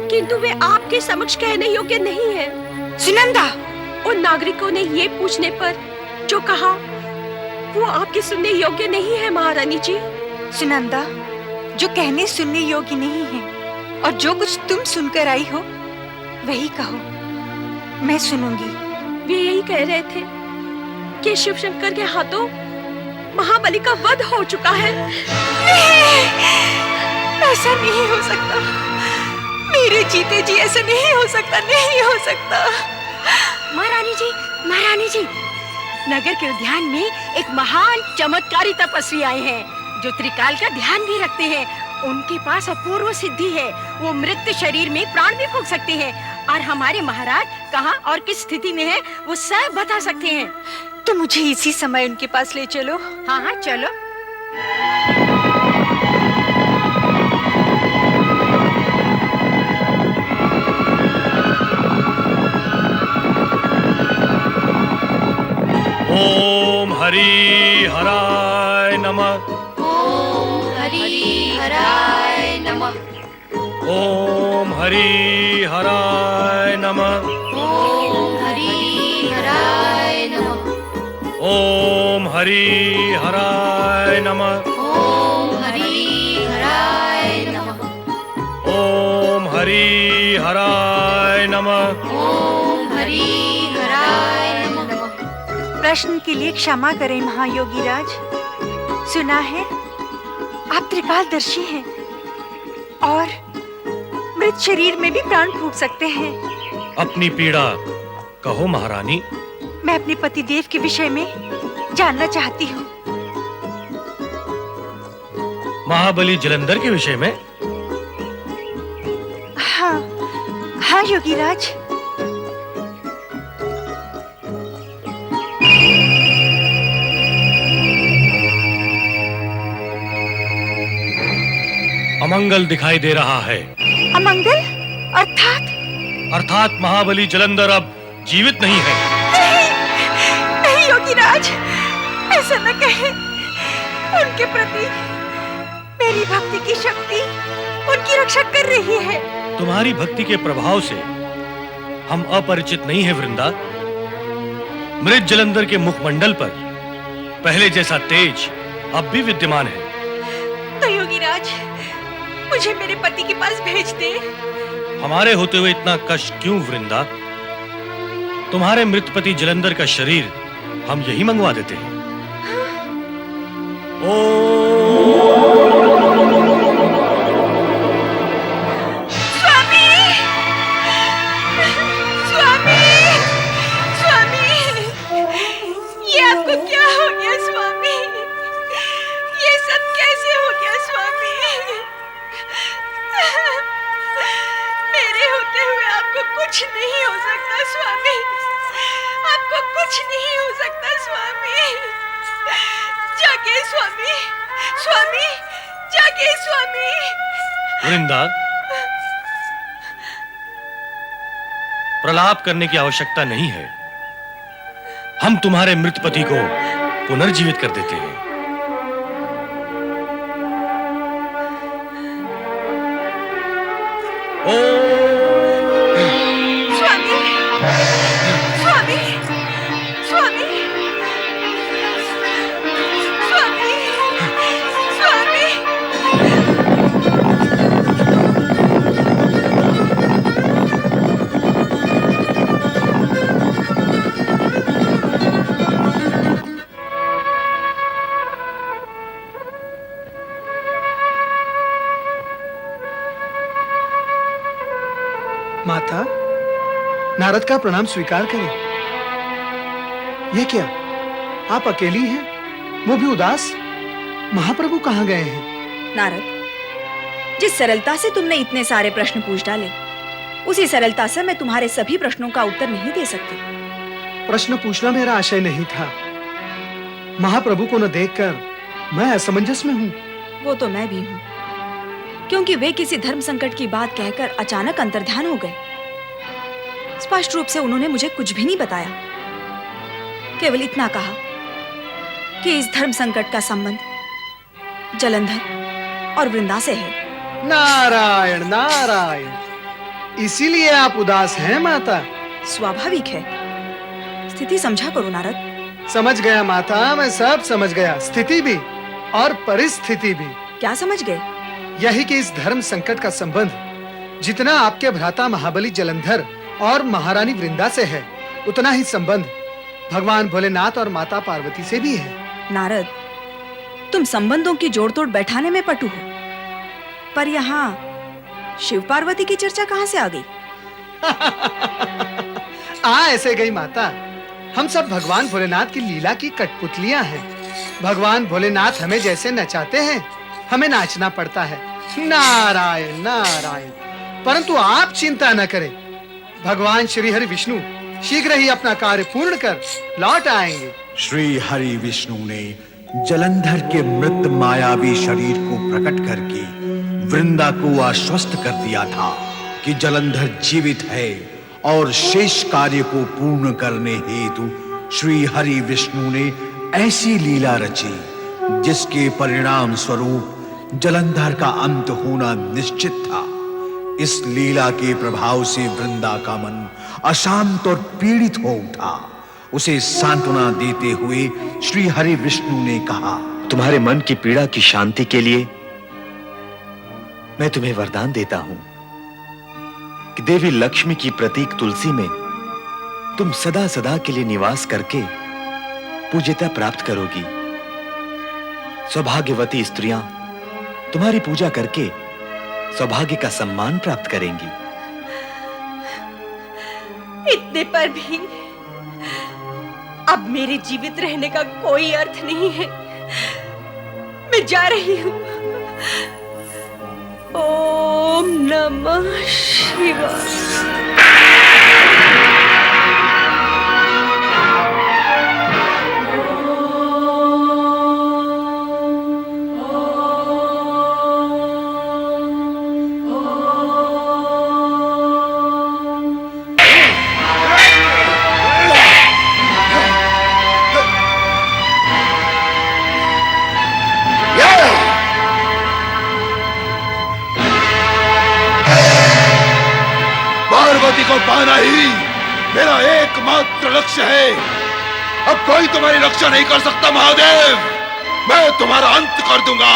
किंतु वे आपके समक्ष कहने योग्य नहीं है। सुनंदा, उन नागरिकों ने ये पूछने पर जो कहा वो आपके सुनने योग्य नहीं है महारानी जी। सुनंदा, जो कहने सुनने योग्य नहीं है और जो कुछ तुम सुनकर आई हो वही कहो, मैं सुनूंगी। वे यही कह रहे थे कि शिव शंकर के हाथों महाबली का वध हो चुका है। नहीं, ऐसा नहीं हो सकता। मेरे जीते जी ऐसा नहीं हो सकता, नहीं हो सकता। महारानी जी, नगर के उद्यान में एक महान चमत्कारी तपस्वी आए हैं जो त्रिकाल का ध्यान भी रखते हैं। उनके पास अपूर्व सिद्धि है। वो मृत शरीर में प्राण भी फूंक सकते हैं और हमारे महाराज कहाँ और किस स्थिति में है वो सब बता सकते हैं। तो मुझे इसी समय उनके पास ले चलो। हाँ हाँ चलो। हरि हराय नमः। ओम हरि हराय नमः। ओम हरि हराय नमः। ओम हरि हराय नमः। ओम हरि हराय नमः। ओम हरि हराय नमः। ओम हरि हराय नमः। ओम हरि हराय नमः। प्रश्न के लिए क्षमा करें महायोगी राज। सुना है आप त्रिकालदर्शी हैं और मृत शरीर में भी प्राण फूंक सकते हैं। अपनी पीड़ा कहो महारानी। मैं अपने पति देव के विषय में जानना चाहती हूँ। महाबली जलंधर के विषय में? हाँ हाँ योगी राज। अमंगल दिखाई दे रहा है। अमंगल अर्थात महाबली जलंधर अब जीवित नहीं है। नहीं योगी राज, ऐसा न कहे। उनके प्रति मेरी भक्ति की शक्ति उनकी रक्षा कर रही है। तुम्हारी भक्ति के प्रभाव से हम अपरिचित नहीं है वृंदा। मृत जलंधर के मुखमंडल पर पहले जैसा तेज अब भी विद्यमान है। तो योगी राज मुझे मेरे पति के पास भेज दे। हमारे होते हुए इतना कष्ट क्यों वृंदा? तुम्हारे मृत पति जलंधर का शरीर हम यही मंगवा देते हैं। स्वामी, स्वामी, स्वामी, ये आपको क्या हो गया स्वामी? ये सब कैसे हो गया स्वामी? मेरे होते हुए आपको कुछ नहीं हो सकता स्वामी। आपको कुछ नहीं हो सकता स्वामी। जागे स्वामी, स्वामी, जागे स्वामी। वृंदा, प्रलाप करने की आवश्यकता नहीं है। हम तुम्हारे मृत पति को पुनर्जीवित कर देते हैं। स्वामी, स्वामी, स्वामी, स्वामी, स्वामी। माता, नारद का प्रणाम स्वीकार करें। यह क्या, आप अकेली हैं, वो भी उदास? महाप्रभु कहाँ गए हैं? नारद, जिस सरलता से तुमने इतने सारे प्रश्न पूछ डाले, उसी सरलता से मैं तुम्हारे सभी प्रश्नों का उत्तर नहीं दे सकती। प्रश्न पूछना मेरा आशय नहीं था। महाप्रभु को न देखकर मैं असमंजस में हूँ। वो तो मैं भी हूँ, क्योंकि वे किसी धर्म संकट की बात कहकर अचानक अंतर्ध्यान हो गए। स्पष्ट रूप से उन्होंने मुझे कुछ भी नहीं बताया, केवल इतना कहा कि इस धर्म संकट का संबंध जलंधर और वृंदा से है। नारायण नारायण, इसीलिए आप उदास हैं माता? स्वाभाविक है। स्थिति समझा करो नारद। समझ गया माता, मैं सब समझ गया, स्थिति भी और परिस्थिति भी। क्या समझ गए? यही कि इस धर्म संकट का संबंध जितना आपके भ्राता महाबली जलंधर और महारानी वृंदा से है, उतना ही संबंध भगवान भोलेनाथ और माता पार्वती से भी है। नारद, तुम संबंधों की जोड़-तोड़ बैठाने में पटु हो, पर यहाँ शिव पार्वती की चर्चा कहाँ से आ गई? ऐसे गई माता। हम सब भगवान भोलेनाथ की लीला की कठपुतलियां हैं। भगवान भोलेनाथ हमें जैसे नचाते हैं, हमें नाचना पड़ता है। नारायण नारायण। परंतु आप चिंता न करें, भगवान श्री हरि विष्णु शीघ्र ही अपना कार्य पूर्ण कर लौट आएंगे। श्री हरि विष्णु ने जलंधर के मृत मायावी शरीर को प्रकट करके वृंदा को आश्वस्त कर दिया था कि जलंधर जीवित है और शेष कार्य को पूर्ण करने हेतु श्री हरि विष्णु ने ऐसी लीला रची जिसके परिणाम स्वरूप जलंधर का अंत होना निश्चित था। इस लीला के प्रभाव से वृंदा का मन अशांत और पीड़ित हो उठा। उसे सांत्वना देते हुए श्री हरि विष्णु ने कहा, तुम्हारे मन की पीड़ा की शांति के लिए मैं तुम्हें वरदान देता हूं कि देवी लक्ष्मी की प्रतीक तुलसी में तुम सदा सदा के लिए निवास करके पूज्यता प्राप्त करोगी। सौभाग्यवती स्त्रियां तुम्हारी पूजा करके सौभाग्य का सम्मान प्राप्त करेंगी। इतने पर भी अब मेरे जीवित रहने का कोई अर्थ नहीं है। मैं जा रही हूँ। ओम नमः शिवाय। पार्वती को पाना ही मेरा एकमात्र लक्ष्य है। अब कोई तुम्हारी रक्षा नहीं कर सकता महादेव। मैं तुम्हारा अंत कर दूंगा।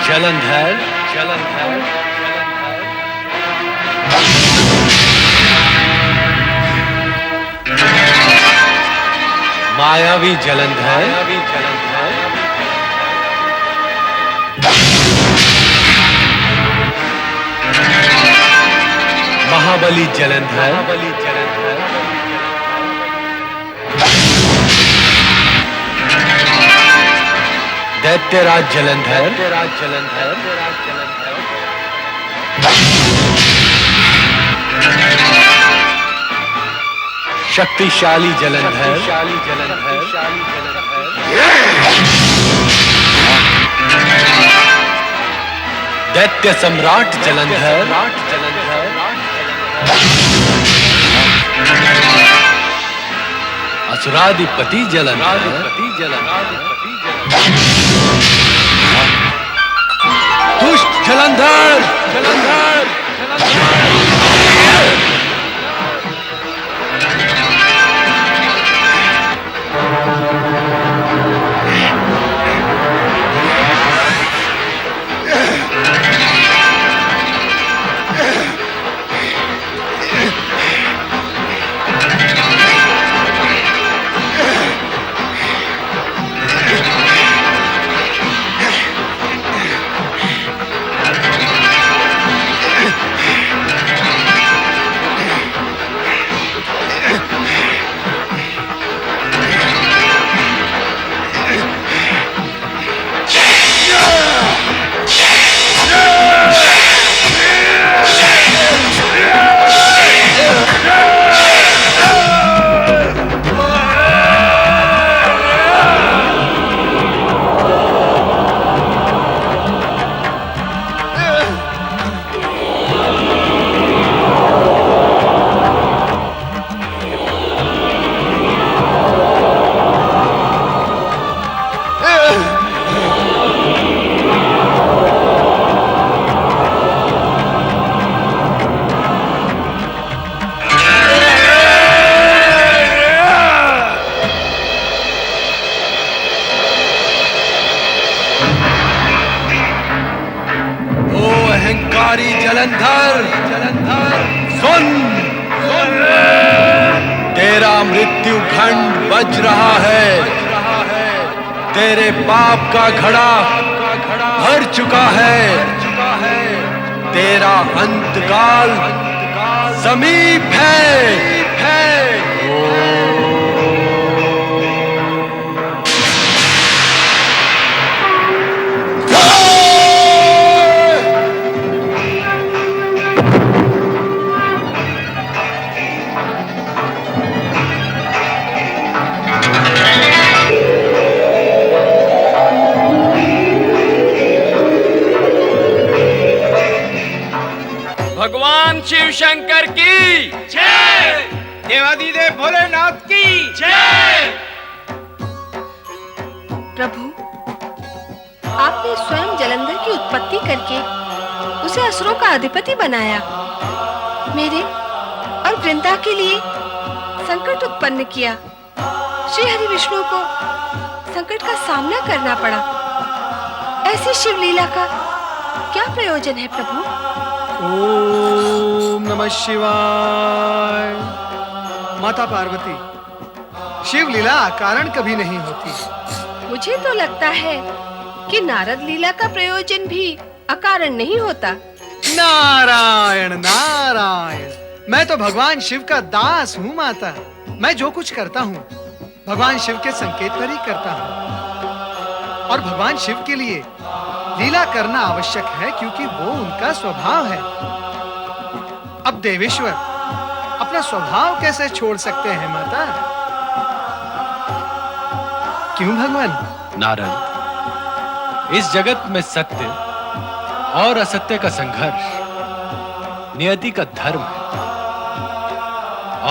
जलंधर, जलंधर, मायावी जलंधर, मायावी जलंधर, महाबली जलंधर, महाबली जलंधर, दैत्यराज जलंधर, दैत्यराज जलंधर, शक्तिशाली जलंधर, शक्तिशाली जलंधर, दैत्य सम्राट जलंधर, असुराधिपति जलंधर, दुष्ट जलंधर, जलंधर, जलंधर, जलंधर, सुन, सुन, तेरा मृत्यु खंड बज रहा है। तेरे पाप का घड़ा भर चुका है। तेरा अंतकाल समीप है। की जय, देवादिदेव भोलेनाथ की जय। प्रभु, आपने स्वयं जलंधर की उत्पत्ति करके उसे असुरों का अधिपति बनाया। मेरे और वृंदा के लिए संकट उत्पन्न किया। श्री हरि विष्णु को संकट का सामना करना पड़ा। ऐसी शिव लीला का क्या प्रयोजन है प्रभु? ओम नमः शिवाय। माता पार्वती, शिव लीला अकारण कभी नहीं होती। मुझे तो लगता है कि नारद लीला का प्रयोजन भी अकारण नहीं होता। नारायण नारायण, मैं तो भगवान शिव का दास हूँ माता। मैं जो कुछ करता हूँ भगवान शिव के संकेत पर ही करता हूँ। और भगवान शिव के लिए लीला करना आवश्यक है क्योंकि वो उनका स्वभाव है। अब देवेश्वर अपना स्वभाव कैसे छोड़ सकते हैं माता? क्यों भगवान? नारद, इस जगत में सत्य और असत्य का संघर्ष नियति का धर्म है।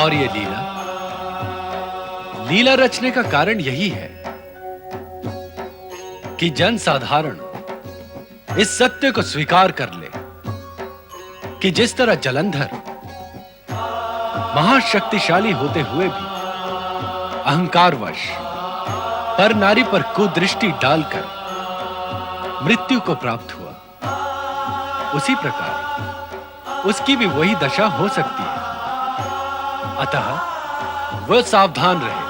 और ये लीला रचने का कारण यही है कि जन साधारण इस सत्य को स्वीकार कर ले कि जिस तरह जलंधर महाशक्तिशाली होते हुए भी अहंकारवश पर नारी पर कुदृष्टि डालकर मृत्यु को प्राप्त हुआ, उसी प्रकार उसकी भी वही दशा हो सकती है। अतः वह सावधान रहे।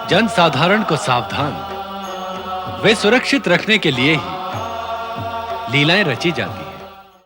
जन साधारण को सावधान वे सुरक्षित रखने के लिए ही लीलाएं रची जाती हैं।